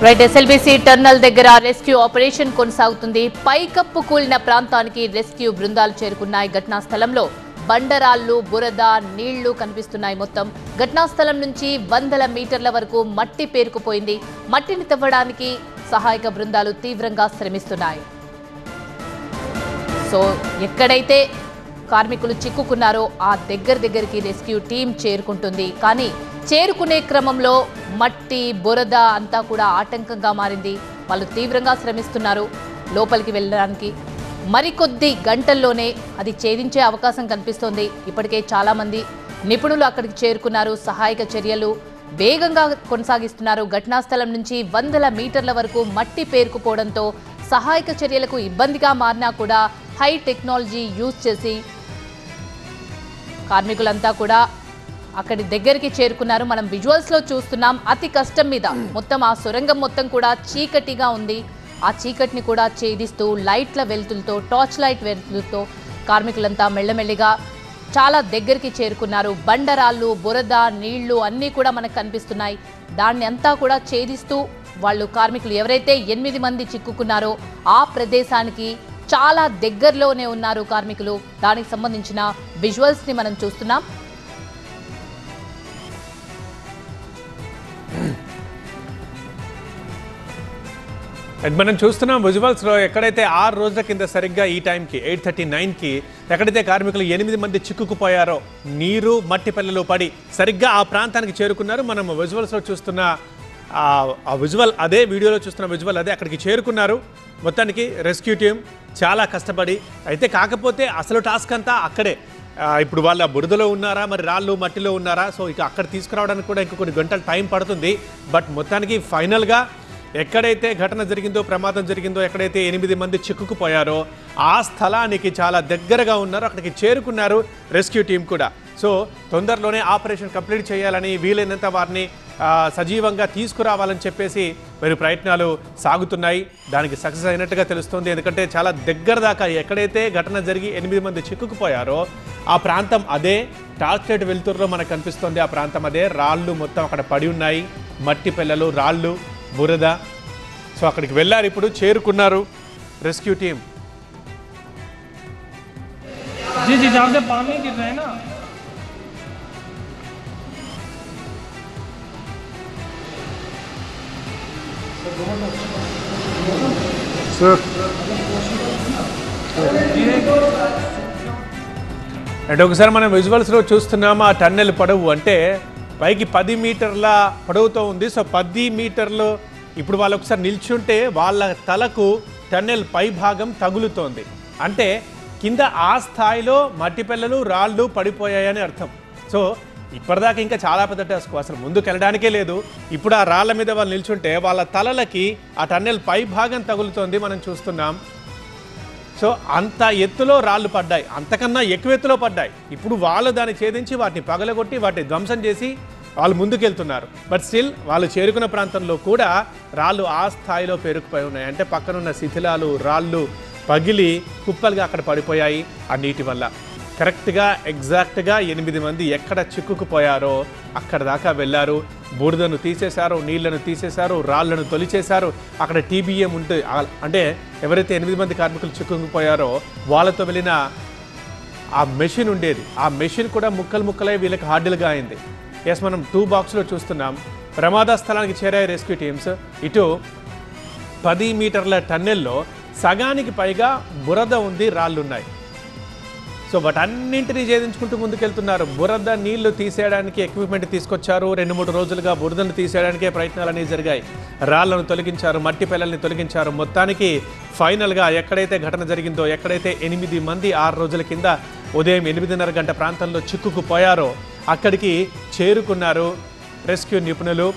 Right SLBC టర్నల్ దగ్గర rescue operation కొనసాగుతుంది. పైకప్పు కూలిన ప్రాంతానికి రెస్క్యూ బృందాలు చేరుకున్నాయి. ఘటనా స్థలంలో బండరాళ్లు, బురద, నీళ్లు కనిపిస్తున్నాయి. మొత్తం ఘటనా స్థలం నుంచి 100 మీటర్ల వరకు మట్టి పేరుకుపోయింది. మట్టిని తవ్వడానికి సహాయక బృందాలు తీవ్రంగా శ్రమిస్తున్నాయి. సో ఎక్కడైతే కార్మికులు చిక్కుకున్నారో ఆ దగ్గరికి రెస్క్యూ టీం చేరుకుంటుంది. కానీ చేరుకునే క్రమంలో మట్టి, బురద అంతా కూడా ఆటంకంగా మారింది. వాళ్ళు తీవ్రంగా శ్రమిస్తున్నారు లోపలికి వెళ్ళడానికి. మరికొద్ది గంటల్లోనే అది ఛేదించే అవకాశం కనిపిస్తోంది. ఇప్పటికే చాలామంది నిపుణులు అక్కడికి చేరుకున్నారు. సహాయక చర్యలు వేగంగా కొనసాగిస్తున్నారు. ఘటనా స్థలం నుంచి 100 మీటర్ల వరకు మట్టి పేరుకుపోవడంతో సహాయక చర్యలకు ఇబ్బందిగా మారినా కూడా హై టెక్నాలజీ యూజ్ చేసి కార్మికులంతా కూడా అక్కడి దగ్గరికి చేరుకున్నారు. మనం విజువల్స్లో చూస్తున్నాం. అతి కష్టం మీద మొత్తం ఆ సొరంగం మొత్తం కూడా చీకటిగా ఉంది. ఆ చీకటిని కూడా ఛేదిస్తూ లైట్ల వెలుతులతో, టార్చ్ లైట్ వెలుతులతో కార్మికులంతా మెల్లమెల్లిగా చాలా దగ్గరికి చేరుకున్నారు. బండరాళ్ళు, బురద, నీళ్లు అన్నీ కూడా మనకు కనిపిస్తున్నాయి. దాన్ని అంతా కూడా ఛేదిస్తూ వాళ్ళు కార్మికులు ఎవరైతే 8 మంది చిక్కుకున్నారో ఆ ప్రదేశానికి చాలా దగ్గరలోనే ఉన్నారు కార్మికులు. దానికి సంబంధించిన విజువల్స్ని మనం చూస్తున్నాం. మనం చూస్తున్నాం విజువల్స్లో ఎక్కడైతే 6 రోజుల కింద సరిగ్గా ఈ టైంకి 8:39కి ఎక్కడైతే కార్మికులు 8 మంది చిక్కుకుపోయారో నీరు, మట్టి పల్లెలు పడి సరిగ్గా ఆ ప్రాంతానికి చేరుకున్నారు. మనం విజువల్స్లో చూస్తున్న ఆ విజువల్ అదే, వీడియోలో చూస్తున్న విజువల్ అదే. అక్కడికి చేరుకున్నారు. మొత్తానికి రెస్క్యూ టీం చాలా కష్టపడి, అయితే కాకపోతే అసలు టాస్క్ అంతా అక్కడే. ఇప్పుడు వాళ్ళ బురదలో ఉన్నారా, మరి రాళ్ళు మట్టిలో ఉన్నారా, సో ఇక అక్కడ తీసుకురావడానికి కూడా ఇంక కొన్ని గంటలు టైం పడుతుంది. బట్ మొత్తానికి ఫైనల్గా ఎక్కడైతే ఘటన జరిగిందో, ప్రమాదం జరిగిందో, ఎక్కడైతే 8 మంది చిక్కుకుపోయారో ఆ స్థలానికి చాలా దగ్గరగా ఉన్నారు. అక్కడికి చేరుకున్నారు రెస్క్యూ టీం కూడా. సో తొందరలోనే ఆపరేషన్ కంప్లీట్ చేయాలని, వీలైనంత వారిని సజీవంగా తీసుకురావాలని చెప్పేసి మరి ప్రయత్నాలు సాగుతున్నాయి. దానికి సక్సెస్ అయినట్టుగా తెలుస్తుంది. ఎందుకంటే చాలా దగ్గర దాకా ఎక్కడైతే ఘటన జరిగి 8 మంది చిక్కుకుపోయారో ఆ ప్రాంతం అదే. టార్చ్ లైట్ వెలుతురులో మనకు కనిపిస్తుంది. ఆ ప్రాంతం అదే. రాళ్ళు మొత్తం అక్కడ పడి ఉన్నాయి. మట్టి పిల్లలు, రాళ్ళు, బురద. సో అక్కడికి వెళ్ళారు. ఇప్పుడు చేరుకున్నారు రెస్క్యూ టీం. जिस हिसाब से पानी गिर रहा है ना, అంటే ఒకసారి మనం విజువల్స్లో చూస్తున్నాము. ఆ టన్నెల్ పొడవు అంటే పైకి 10 మీటర్ల పొడవుతో ఉంది. సో 10 మీటర్లు ఇప్పుడు వాళ్ళు ఒకసారి నిల్చుంటే వాళ్ళ తలకు టన్నెల్ పై భాగం తగులుతోంది. అంటే కింద ఆ స్థాయిలో మట్టి పిల్లలు, రాళ్ళు పడిపోయాయని అర్థం. సో ఇప్పటిదాకా ఇంకా చాలా పెద్ద టాస్క్, అసలు ముందుకు వెళ్ళడానికే లేదు. ఇప్పుడు ఆ రాళ్ళ మీద వాళ్ళు నిల్చుంటే వాళ్ళ తలలకి ఆ టన్నెల్ పై భాగం తగులుతోంది, మనం చూస్తున్నాం. సో అంత ఎత్తులో రాళ్ళు పడ్డాయి, అంతకన్నా ఎక్కువ ఎత్తులో పడ్డాయి. ఇప్పుడు వాళ్ళు దాన్ని ఛేదించి వాటిని పగలగొట్టి వాటిని ధ్వంసం చేసి వాళ్ళు ముందుకెళ్తున్నారు. బట్ స్టిల్ వాళ్ళు చేరుకున్న ప్రాంతంలో కూడా రాళ్ళు ఆ స్థాయిలో పేరుకుపోయి ఉన్నాయి. అంటే పక్కనున్న శిథిలాలు, రాళ్ళు పగిలి కుప్పలుగా అక్కడ పడిపోయాయి ఆ నీటి వల్ల. కరెక్ట్గా ఎగ్జాక్ట్గా 8 మంది ఎక్కడ చిక్కుకుపోయారో అక్కడ దాకా వెళ్ళారు. బురదను తీసేశారు, నీళ్లను తీసేశారు, రాళ్లను తొలిచేశారు. అక్కడ టీబీఎం ఉంటే, అంటే ఎవరైతే 8 మంది కార్మికులు చిక్కుకుపోయారో వాళ్ళతో వెళ్ళిన ఆ మెషిన్ ఉండేది. ఆ మెషిన్ కూడా ముక్కలు ముక్కలై వీళ్ళకి హార్డిల్గా అయింది. ఎస్, మనం 2 బాక్స్లో చూస్తున్నాం. ప్రమాద స్థలానికి చేరాయి రెస్క్యూ టీమ్స్. ఇటు 10 మీటర్ల టన్నెల్లో సగానికి పైగా బురద ఉంది, రాళ్ళున్నాయి. సో వాటన్నింటినీ ఛేదించుకుంటూ ముందుకెళ్తున్నారు. బురద నీళ్లు తీసేయడానికి ఎక్విప్మెంట్ తీసుకొచ్చారు. 2-3 రోజులుగా బురదను తీసేయడానికే ప్రయత్నాలన్నీ జరిగాయి. రాళ్లను తొలగించారు, మట్టి పిల్లల్ని తొలగించారు. మొత్తానికి ఫైనల్గా ఎక్కడైతే ఘటన జరిగిందో, ఎక్కడైతే 8 మంది 6 రోజుల కింద ఉదయం 8:30 గంట ప్రాంతంలో చిక్కుకుపోయారో అక్కడికి చేరుకున్నారు రెస్క్యూ నిపుణులు.